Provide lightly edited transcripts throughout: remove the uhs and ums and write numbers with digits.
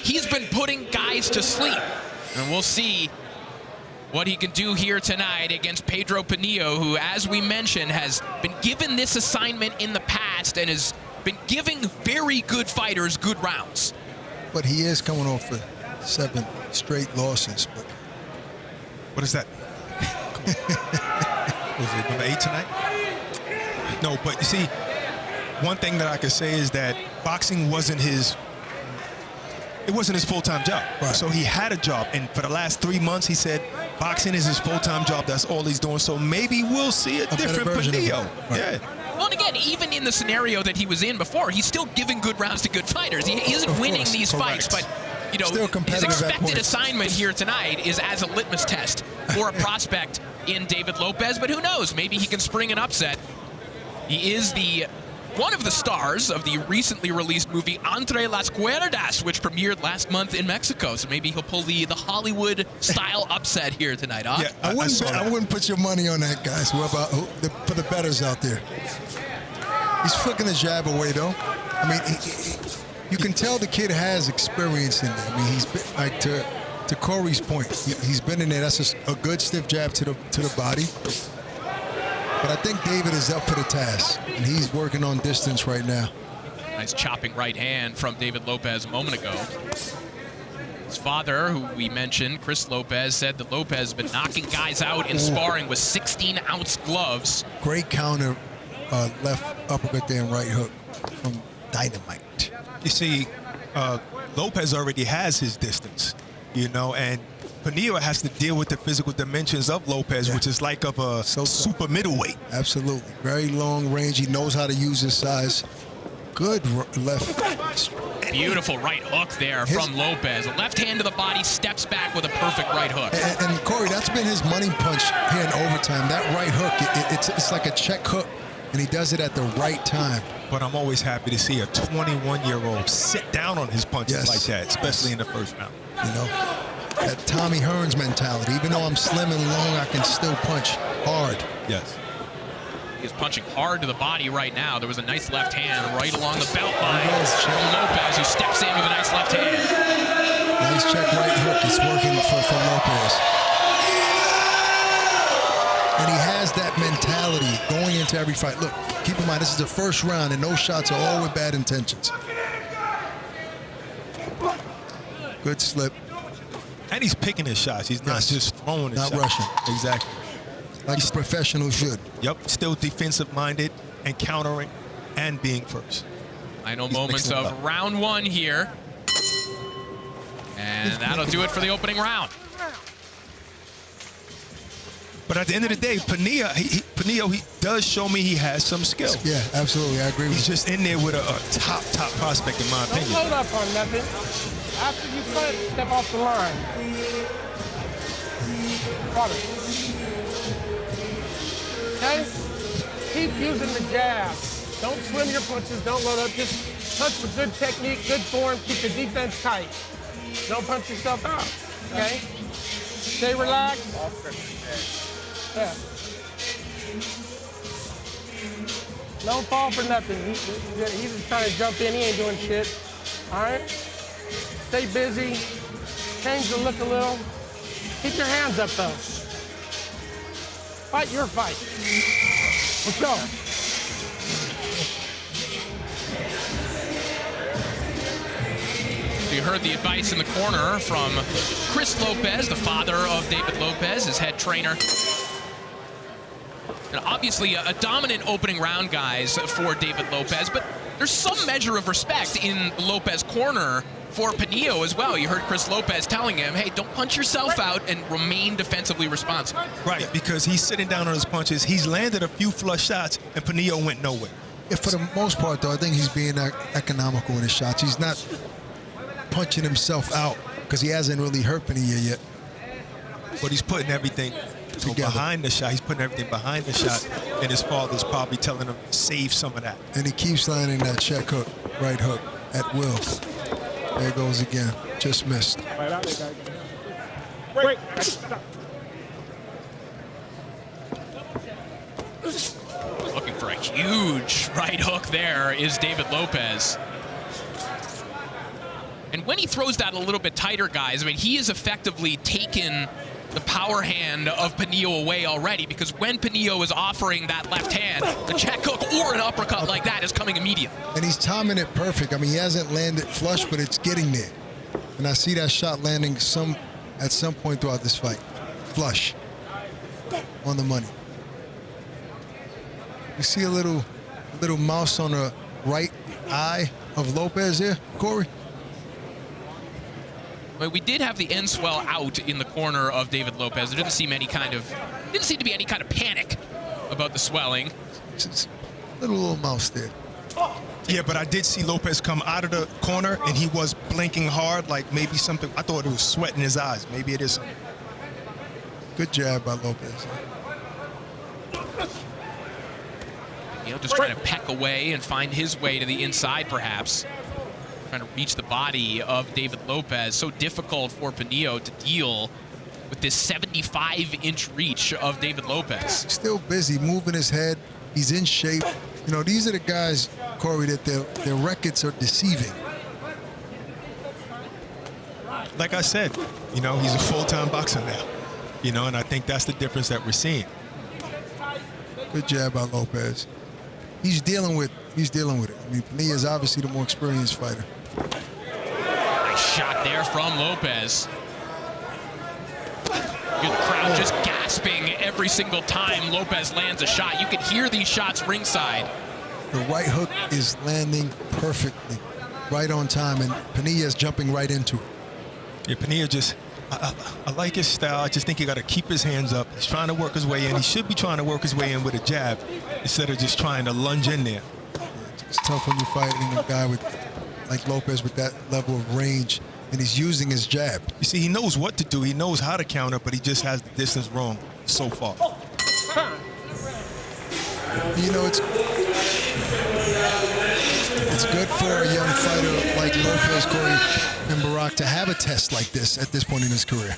he's been putting guys to sleep. And we'll see what he can do here tonight against Pedro Pinillo, who, as we mentioned, has been given this assignment in the past and has been giving very good fighters good rounds. But he is coming off for 7 straight losses. But what is that? Was it number 8 tonight? No, but you see, one thing that I could say is that boxing wasn't his full-time job. Right. So he had a job, and for the last 3 months, he said boxing is his full-time job. That's all he's doing. So maybe we'll see a different Pinillo. Right. Yeah. Well, and again, even in the scenario that he was in before, he's still giving good rounds to good fighters. He isn't winning these fights, but you know, his expected assignment here tonight is as a litmus test for a prospect in David Lopez. But who knows? Maybe he can spring an upset. He is one of the stars of the recently released movie Entre las Cuerdas, which premiered last month in Mexico. So maybe he'll pull the Hollywood-style upset here tonight, huh? Yeah, I wouldn't put your money on that, guys. What about for the bettors out there? He's flicking the jab away, though. I mean, you can tell the kid has experience in there. I mean, he's been, like to Corey's point, he's been in there. That's a good stiff jab to the body. But I think David is up for the task, and he's working on distance right now. Nice chopping right hand from David Lopez a moment ago. His father, who we mentioned, Chris Lopez, said that Lopez has been knocking guys out in sparring with 16-ounce gloves. Great counter, left uppercut there and right hook from Dynamite. You see, Lopez already has his distance, you know, and Pinillo has to deal with the physical dimensions of Lopez, which is like of a super middleweight. Absolutely. Very long range. He knows how to use his size. Good left. Beautiful right hook there from Lopez. A left hand to the body, steps back with a perfect right hook. And Corey, that's been his money punch here in overtime. That right hook, it's like a check hook, and he does it at the right time. But I'm always happy to see a 21-year-old sit down on his punches like that, especially in the first round. You know? That Tommy Hearns mentality. Even though I'm slim and long, I can still punch hard. Yes. He's punching hard to the body right now. There was a nice left hand right along the belt line from Lopez, who steps in with a nice left hand. Nice check right hook. It's working for Lopez. And he has that mentality going into every fight. Look, keep in mind, this is the first round, and those shots are all with bad intentions. Good slip. And he's picking his shots. He's not just throwing his shots. Not rushing. Exactly. Like a professional should. Yep. Still defensive-minded and countering and being first. Final moments of round 1 here. And that'll do it for the opening round. But at the end of the day, Pinillo does show me he has some skill. Yeah, absolutely. I agree with you. He's just in there with a top prospect, in my opinion. Don't load up on nothing. After you punch, step off the line. Water. Okay? Keep using the jab. Don't swim your punches, don't load up. Just punch with good technique, good form, keep the defense tight. Don't punch yourself out, okay? Stay relaxed. Yeah. Don't fall for nothing. He's just trying to jump in, he ain't doing shit. All right? Stay busy, change the look a little. Keep your hands up, though. Fight your fight. Let's go. You heard the advice in the corner from Chris Lopez, the father of David Lopez, his head trainer. And obviously a dominant opening round, guys, for David Lopez, but there's some measure of respect in Lopez corner for Pinillo as well. You heard Chris Lopez telling him, hey, don't punch yourself out and remain defensively responsible. Right, because he's sitting down on his punches. He's landed a few flush shots, and Pinillo went nowhere. Yeah, for the most part, though, I think he's being economical in his shots. He's not punching himself out because he hasn't really hurt Pinillo yet. But he's putting everything behind the shot. He's putting everything behind the shot, and his father's probably telling him to save some of that. And he keeps landing that check hook, right hook, at will. There goes again. Just missed. Wait. Looking for a huge right hook there is David Lopez. And And when he throws that a little bit tighter, guys, I mean, he has effectively taken the power hand of Pinillo away already, because when Pinillo is offering that left hand, the check hook or an uppercut like that is coming immediate. And he's timing it perfect. I mean, he hasn't landed flush, but it's getting there. And I see that shot landing at some point throughout this fight. Flush. On the money. You see a little mouse on the right eye of Lopez here, Corey? Well, we did have the end swell out in the corner of David Lopez. There didn't seem to be any kind of panic about the swelling. Just little mouse there. Yeah, but I did see Lopez come out of the corner, and he was blinking hard, like maybe something. I thought it was sweat in his eyes. Maybe it is. Good jab by Lopez. Just trying to peck away and find his way to the inside, perhaps. Trying to reach the body of David Lopez. So difficult for Pinillo to deal with this 75-inch reach of David Lopez. Still busy, moving his head. He's in shape. You know, these are the guys, Corey, that their records are deceiving. Like I said, you know, he's a full-time boxer now. You know, and I think that's the difference that we're seeing. Good jab by Lopez. He's dealing with it. I mean, Pinillo is obviously the more experienced fighter. Nice shot there from Lopez. Good crowd just gasping every single time Lopez lands a shot. You can hear these shots ringside. The right hook is landing perfectly, right on time, and Pinillo is jumping right into it. Yeah, Pinillo just, I like his style. I just think he got to keep his hands up. He's trying to work his way in. He should be trying to work his way in with a jab instead of just trying to lunge in there. It's tough when you're fighting a guy like Lopez with that level of range, and he's using his jab. You see, he knows what to do. He knows how to counter, but he just has the distance wrong so far. You know, it's good for a young fighter like Lopez, Corey, and Barack to have a test like this at this point in his career.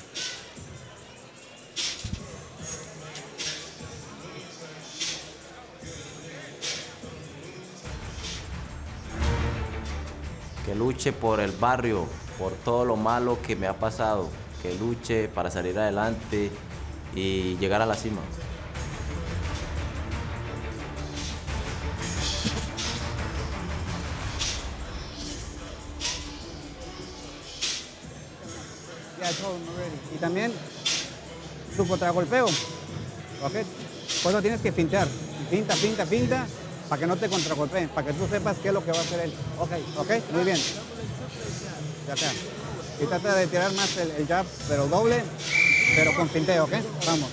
Que luche por el barrio, por todo lo malo que me ha pasado, que luche para salir adelante y llegar a la cima. Y también tu contragolpeo, ¿ok? Pues lo tienes que fintear, finta, para que no te contragolpeen, para que tú sepas qué es lo que va a hacer él. Ok, muy bien. Ya está. Y trata de tirar más el jab, pero doble, pero con finteo, ¿ok? Vamos.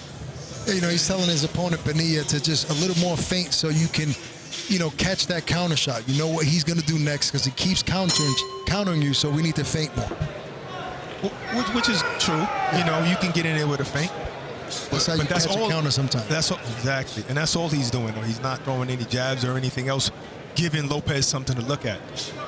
You know, he's telling his opponent, Pinillo, to just a little more feint so you can, you know, catch that counter shot. You know what he's going to do next because he keeps countering you, so we need to feint more. Which is true. You know, you can get in there with a feint. That's how you catch a counter sometimes. That's all, exactly. And that's all he's doing, though. He's not throwing any jabs or anything else, giving Lopez something to look at.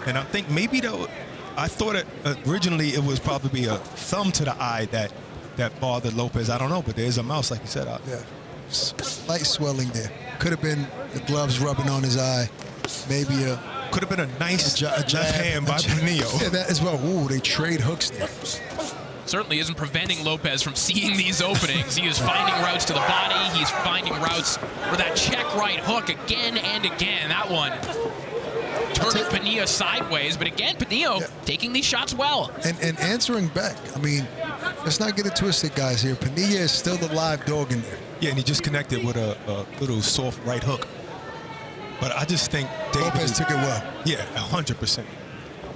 And I think maybe, though, I thought it, originally it was probably a thumb to the eye that bothered Lopez. I don't know, but there's a mouse, like you said. Yeah. Slight swelling there. Could have been the gloves rubbing on his eye. Maybe could have been a nice jab, left hand by Pinillo. Yeah, that as well. Ooh, they trade hooks there. Certainly isn't preventing Lopez from seeing these openings. He is finding routes to the body. He's finding routes for that check right hook again and again. That one turning Pinillo sideways, but again, Pinillo taking these shots well. And answering back. I mean, let's not get it twisted, guys, here. Pinillo is still the live dog in there. Yeah, and he just connected with a little soft right hook. But I just think David Lopez took it well. Yeah, 100%.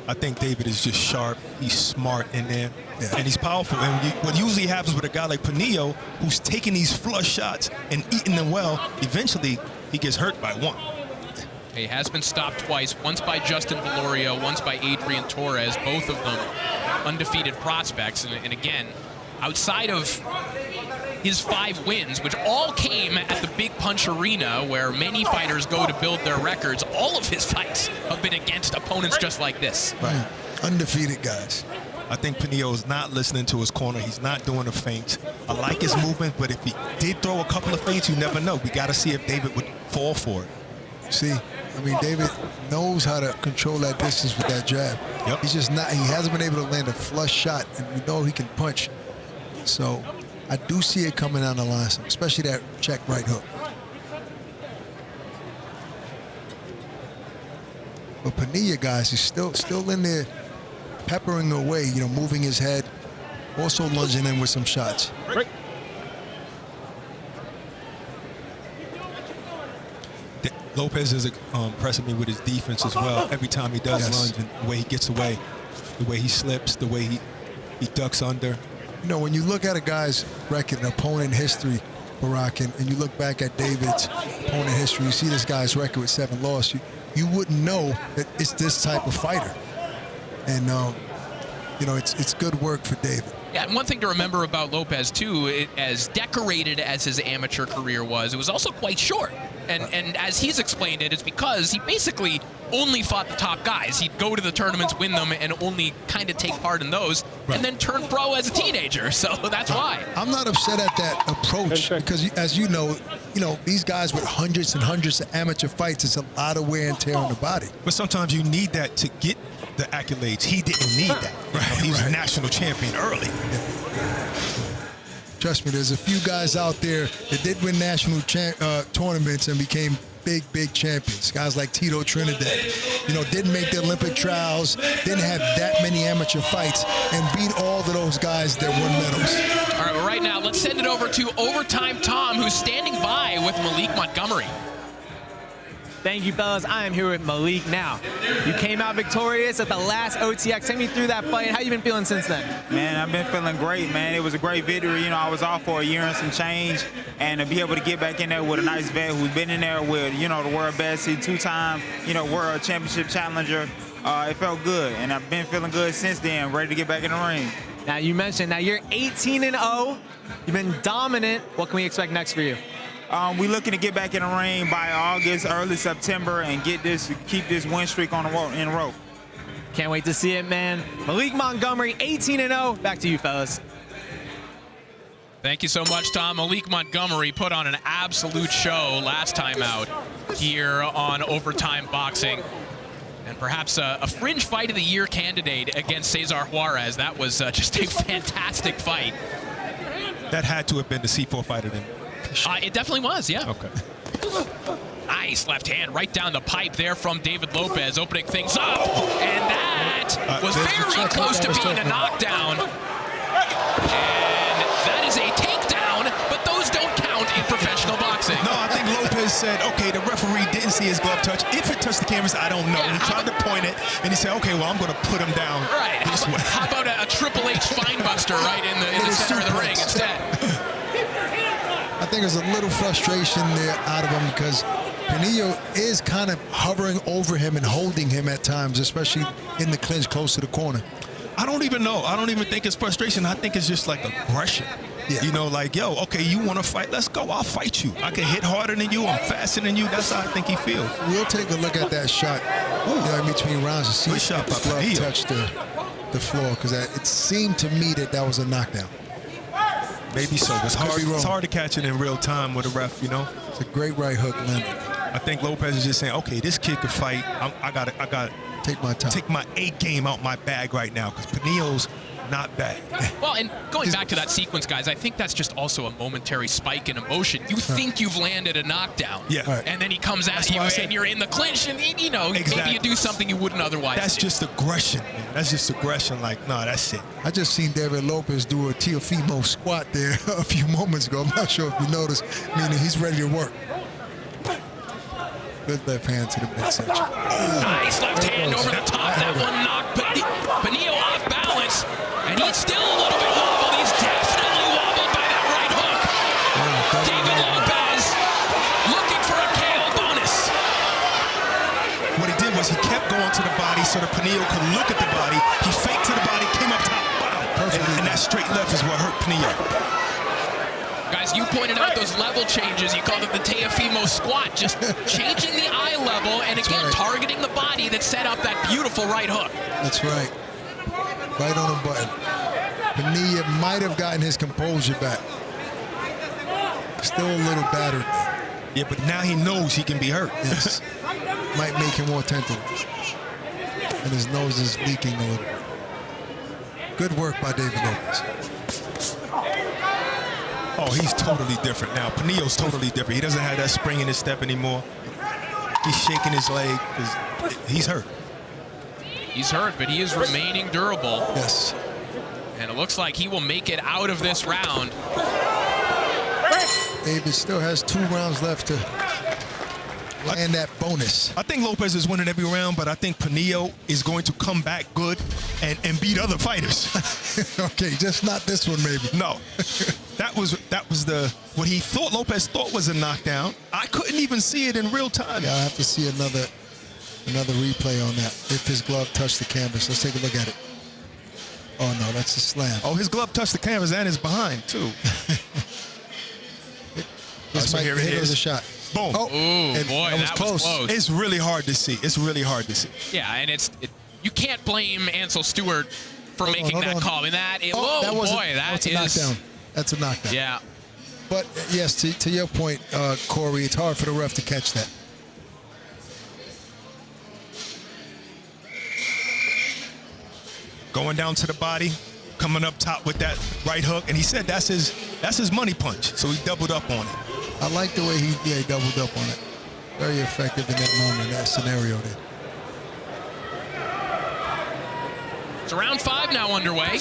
I think David is just sharp. He's smart in there, and he's powerful. And what usually happens with a guy like Pinillo, who's taking these flush shots and eating them well, eventually he gets hurt by one. He has been stopped twice, once by Justin Valorio, once by Adrian Torres, both of them undefeated prospects. And again, outside of his 5 wins, which all came at the Big Punch Arena, where many fighters go to build their records, all of his fights have been against opponents just like this. Right. Undefeated guys. I think Pinillo is not listening to his corner. He's not doing a feint. I like his movement, but if he did throw a couple of feints, you never know. We got to see if David would fall for it. See, I mean, David knows how to control that distance with that jab. Yep. He's just not, he hasn't been able to land a flush shot, and we know he can punch. So I do see it coming down the line, especially that check right hook. But Pinillo, guys, is still in there peppering away, you know, moving his head, also lunging in with some shots. Right. Lopez is impressing me with his defense as well. Every time he does lunge, and the way he gets away, the way he slips, the way he ducks under. You know, when you look at a guy's record and opponent history, Barack, and you look back at David's opponent history, you see this guy's record with 7 losses, you wouldn't know that it's this type of fighter. And, you know, it's good work for David. Yeah, and one thing to remember about Lopez, too, as decorated as his amateur career was, it was also quite short. And as he's explained it, it's because he basically only fought the top guys. He'd go to the tournaments, win them, and only kind of take part in those, and then turn pro as a teenager. So that's why. I'm not upset at that approach because, as you know, these guys with hundreds and hundreds of amateur fights, it's a lot of wear and tear on the body. But sometimes you need that to get the accolades. He didn't need that. He was a national champion early. Trust me, there's a few guys out there that did win national tournaments and became big champions. Guys like Tito Trinidad, didn't make the Olympic trials, didn't have that many amateur fights, and beat all of those guys that won medals. All right, well, right now, let's send it over to Overtime Tom, who's standing by with Malik Montgomery. Thank you, fellas. I am here with Malik now. You came out victorious at the last OTX. Take me through that fight. How you been feeling since then? Man, I've been feeling great, man. It was a great victory. I was off for a year and some change, and to be able to get back in there with a nice vet who's been in there with, the world best, two-time, world championship challenger, it felt good, and I've been feeling good since then, ready to get back in the ring. Now, you mentioned, you're 18-0. You've been dominant. What can we expect next for you? We're looking to get back in the ring by August, early September, and keep this win streak on in a row. Can't wait to see it, man. Malik Montgomery, 18-0. Back to you, fellas. Thank you so much, Tom. Malik Montgomery put on an absolute show last time out here on Overtime Boxing. And perhaps a fringe fight of the year candidate against Cesar Juarez. That was just a fantastic fight. That had to have been the C4 fighter then. It definitely was, yeah. Okay. Nice left hand right down the pipe there from David Lopez, opening things up. And that was very close to being a knockdown. And that is a takedown, but those don't count in professional boxing. No, I think Lopez said, okay, the referee didn't see his glove touch. If it touched the cameras, I don't know. Yeah, he tried to point it, and he said, okay, well, I'm going to put him down this way. How about a Triple H spinebuster right in the center of the ring instead? I think there's a little frustration there out of him because Pinillo is kind of hovering over him and holding him at times, especially in the clinch close to the corner. I don't even know. I don't even think it's frustration. I think it's just like aggression. Yeah. Like, yo, okay, you want to fight? Let's go. I'll fight you. I can hit harder than you. I'm faster than you. That's how I think he feels. We'll take a look at that shot in between rounds to see if the glove touched the floor because it seemed to me that was a knockdown. Maybe so. It's hard to catch it in real time with a ref, It's a great right hook landed. I think Lopez is just saying, okay, this kid can fight. I got take my time. Take my A game out my bag right now because Pinillo's not bad. Well, and going back to that sequence, guys, I think that's just also a momentary spike in emotion. You think you've landed a knockdown, and then he comes at you, and you're in the clinch, and maybe you do something you wouldn't otherwise That's do. just aggression, man. That's just aggression. Like, no, that's it. I just seen David Lopez do a Teofimo squat there a few moments ago. I'm not sure if you noticed, meaning he's ready to work. Good left hand to the midsection. Nice left hand over the top. That one knocked Pinillo off balance. And he's still a little bit wobbled. He's definitely wobbled by that right hook. David Lopez looking for a KO bonus. What he did was he kept going to the body so that Pinillo could look at the body. He faked to the body, came up top. Wow. And that straight left is what hurt Pinillo. Guys, you pointed out those level changes. You called it the Teofimo squat. Just changing the eye level and again targeting the body that set up that beautiful right hook. That's right. Right on the button. Pinillo might have gotten his composure back. Still a little battered. Yeah, but now he knows he can be hurt. Yes. Might make him more tentative. And his nose is leaking a little bit. Good work by David Lopez. Oh, he's totally different now. Pinillo's totally different. He doesn't have that spring in his step anymore. He's shaking his leg because he's hurt. He's hurt, but he is remaining durable. Yes. And it looks like he will make it out of this round. David still has 2 rounds left to land that bonus. I think Lopez is winning every round, but I think Pinillo is going to come back good and beat other fighters. Okay, just not this one, maybe. No. That was what he thought Lopez thought was a knockdown. I couldn't even see it in real time. Yeah, I have to see another replay on that. If his glove touched the canvas. Let's take a look at it. Oh, no, that's a slam. Oh, his glove touched the canvas and his behind, too. This might here it is. A shot. Boom. Oh, Ooh, boy, that was close. It's really hard to see. It's really hard to see. Yeah, and you can't blame Ansel Stewart for making that call. I mean, that's a knockdown. That's a knockdown. Yeah. But, yes, to your point, Corey, it's hard for the ref to catch that. Going down to the body, coming up top with that right hook, and he said that's his money punch, so he doubled up on it. I like the way he doubled up on it. Very effective in that moment, that scenario there. So round 5 now underway.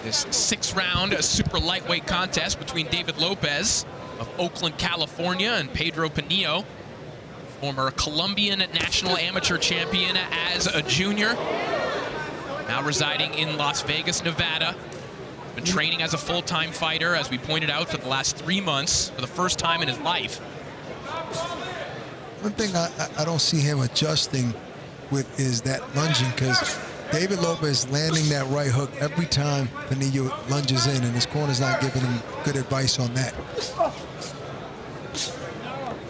This 6th-round super lightweight contest between David Lopez of Oakland, California, and Pedro Pinillo, former Colombian national amateur champion as a junior, now residing in Las Vegas, Nevada. Been training as a full-time fighter, as we pointed out, for the last 3 months, for the first time in his life. One thing I don't see him adjusting with is that lunging, because David Lopez landing that right hook every time Pinillo lunges in, and his corner's not giving him good advice on that.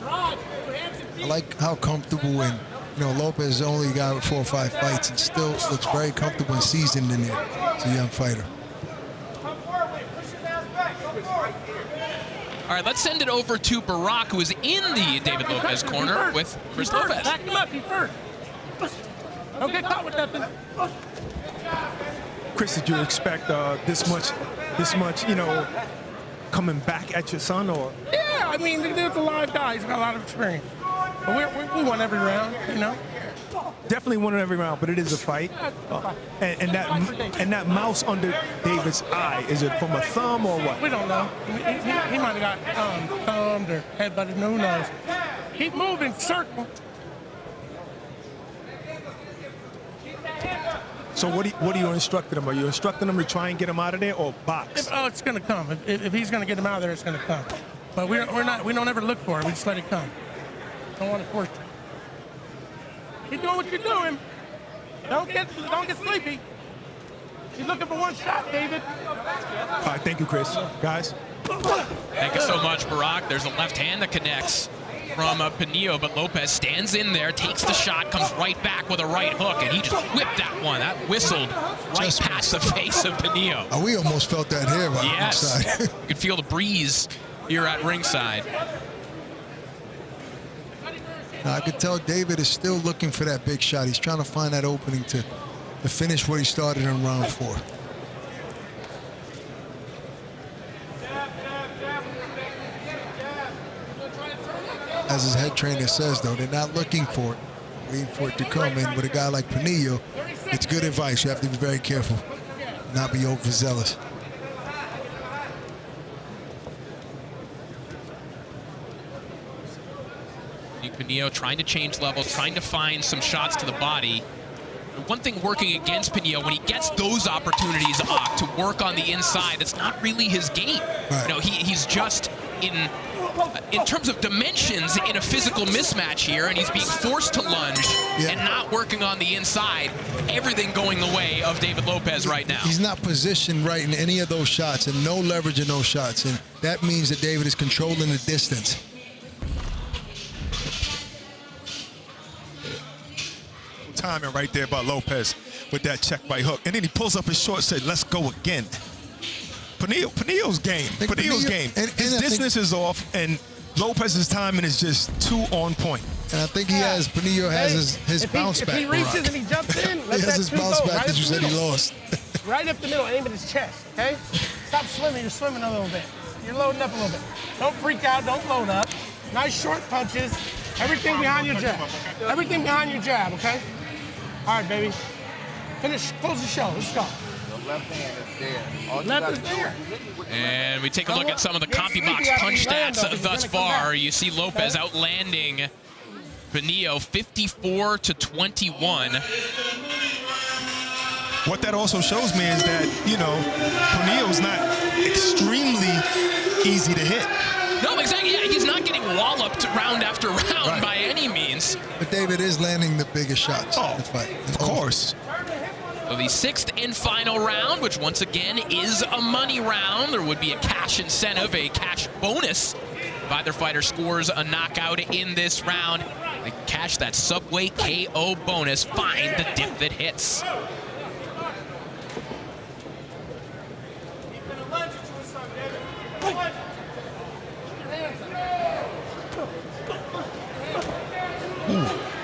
I like how comfortable, and Lopez only got 4 or 5 fights and still looks very comfortable and seasoned in there. It's a young fighter. All right, let's send it over to Barack, who is in the David Lopez corner with Chris Lopez. Back him up, he's hurt. Don't get caught with nothing. Chris, did you expect this much, coming back at your son, or? Yeah, I mean, there's a live guy. He's got a lot of experience. But we won every round, Definitely won every round, but it is a fight. And that mouse under David's eye, is it from a thumb or what? We don't know. He might have got thumbed or headbutted. Who knows? Keep moving, circle. So what are you instructing him? Are you instructing him to try and get him out of there, or box? It's going to come. If he's going to get him out of there, it's going to come. But we don't ever look for it. We just let it come. Don't want to force it. Keep doing what you're doing. Don't get sleepy. He's looking for one shot, David. All right, thank you, Chris. Guys. Thank you so much, Barack. There's a left hand that connects from Pinillo, but Lopez stands in there, takes the shot, comes right back with a right hook, and he just whipped that one. That whistled right past the face of Pinillo. Oh, we almost felt that here by ringside. You could feel the breeze here at ringside. Now, I could tell David is still looking for that big shot. He's trying to find that opening to finish what he started in round 4. As his head trainer says, though, they're not looking for it, waiting for it to come in. With a guy like Pinillo, it's good advice. You have to be very careful, not be overzealous. Pinillo trying to change levels, trying to find some shots to the body. One thing working against Pinillo, when he gets those opportunities to work on the inside, that's not really his game. Right. He's just in terms of dimensions in a physical mismatch here, and he's being forced to lunge and not working on the inside. Everything going the way of David Lopez right now. He's not positioned right in any of those shots, and no leverage in those shots, and that means that David is controlling the distance. Timing right there by Lopez with that check right hook, and then he pulls up his short, said, "Let's go again." Pinillo's game. Pinillo's game. His distance is off, and Lopez's timing is just too on point. And I think Pinillo has his bounce back. If he reaches and he jumps in, let he has his bounce back right that you said he lost. Right up the middle, aim at his chest, okay? Stop swimming, you're swimming a little bit. You're loading up a little bit. Don't freak out, don't load up. Nice short punches. Everything behind your jab. Everything behind your jab, okay? All right, baby. Finish, close the show, let's go. The left hand is there. Left is there. And we take a look at some of the CompuBox punch stats thus far. You see Lopez outlanding Pinillo 54-21. What that also shows me is that, you know, Pinillo's not extremely easy to hit. No, exactly. Yeah, he's not getting walloped round after round by any means. But David is landing the biggest shots in the fight. Of course. So the sixth and final round, which once again is a money round. There would be a cash incentive, a cash bonus if either fighter scores a knockout in this round. They cash that Subway KO bonus. Find the dip that hits.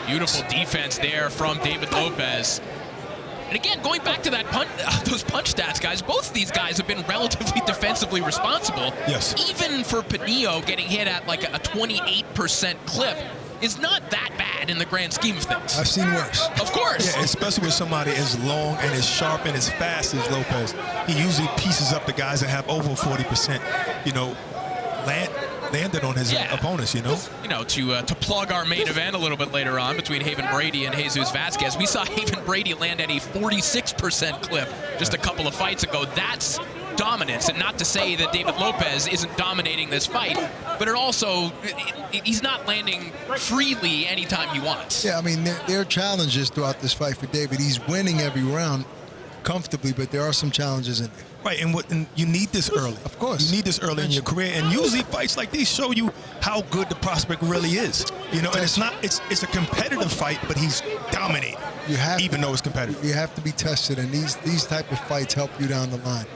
Beautiful defense there from David Lopez. And again, going back to that those punch stats, guys, both of these guys have been relatively defensively responsible. Yes. Even for Pinillo, getting hit at like a 28% clip is not that bad in the grand scheme of things. I've seen worse. Of course. Yeah, especially with somebody as long and as sharp and as fast as Lopez. He usually pieces up the guys that have over 40%, you know, landed on his opponents, you know? You know, to plug our main event a little bit later on between Haven Brady and Jesus Vasquez, we saw Haven Brady land at a 46% clip just a couple of fights ago. That's dominance, and not to say that David Lopez isn't dominating this fight, but it also, he's not landing freely anytime he wants. Yeah, I mean, there are challenges throughout this fight for David. He's winning every round comfortably, but there are some challenges in there. Right, and you need this early. Of course. You need this early in your career, and usually fights like these show you how good the prospect really is. You know, and it's a competitive fight, but he's dominating. Even though it's competitive. You have to be tested, and these type of fights help you down the line.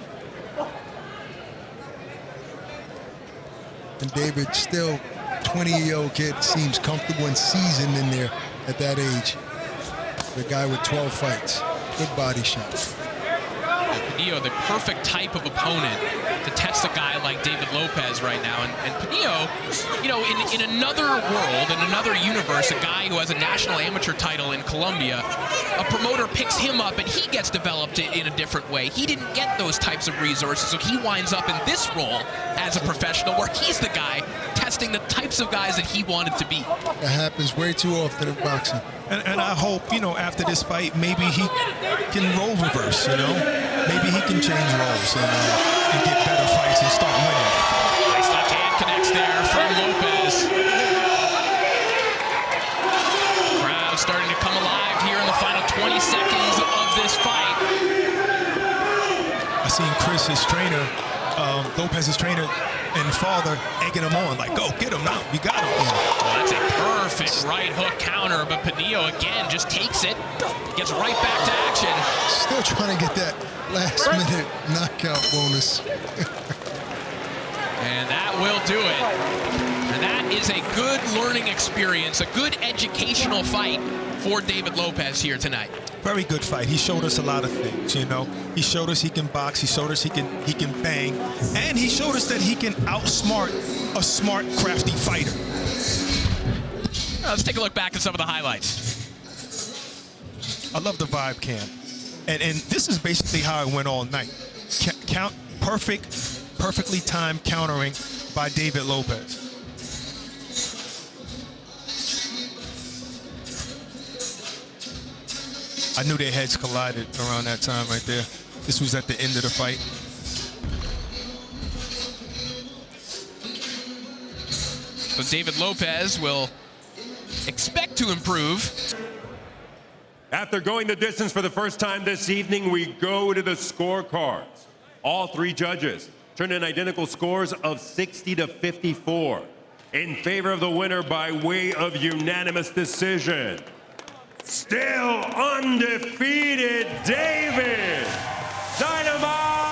And David, still 20-year-old kid, seems comfortable and seasoned in there at that age. The guy with 12 fights. Good body shot. Pinillo, the perfect type of opponent to test a guy like David Lopez right now. And Pinillo, you know, in another world, in another universe, a guy who has a national amateur title in Colombia, a promoter picks him up and he gets developed in a different way. He didn't get those types of resources, so he winds up in this role as a professional where he's the guy testing the types of guys that he wanted to be. That happens way too often in boxing. And I hope, you know, after this fight, maybe he can role reverse, you know? Maybe he can change roles and get better fights and start winning. Nice left hand connects there from Lopez. Crowd starting to come alive here in the final 20 seconds of this fight. I seen Chris, his trainer, Lopez's trainer and father, egging him on, like, go, get him now, you got him. Well, that's a perfect right hook counter, but Pinillo, again, just takes it, gets right back to action. Still trying to get that last-minute knockout bonus. And that will do it. And that is a good learning experience, a good educational fight for David Lopez here tonight. Very good fight. He showed us a lot of things, you know. He showed us he can box. He showed us he can bang. And he showed us that he can outsmart a smart, crafty fighter. Let's take a look back at some of the highlights. I love the vibe cam. And this is basically how it went all night. Perfectly timed countering by David Lopez. I knew their heads collided around that time right there. This was at the end of the fight. So David Lopez will expect to improve. After going the distance for the first time this evening, we go to the scorecards. All three judges turned in identical scores of 60-54 in favor of the winner by way of unanimous decision. Still undefeated, David Dynamite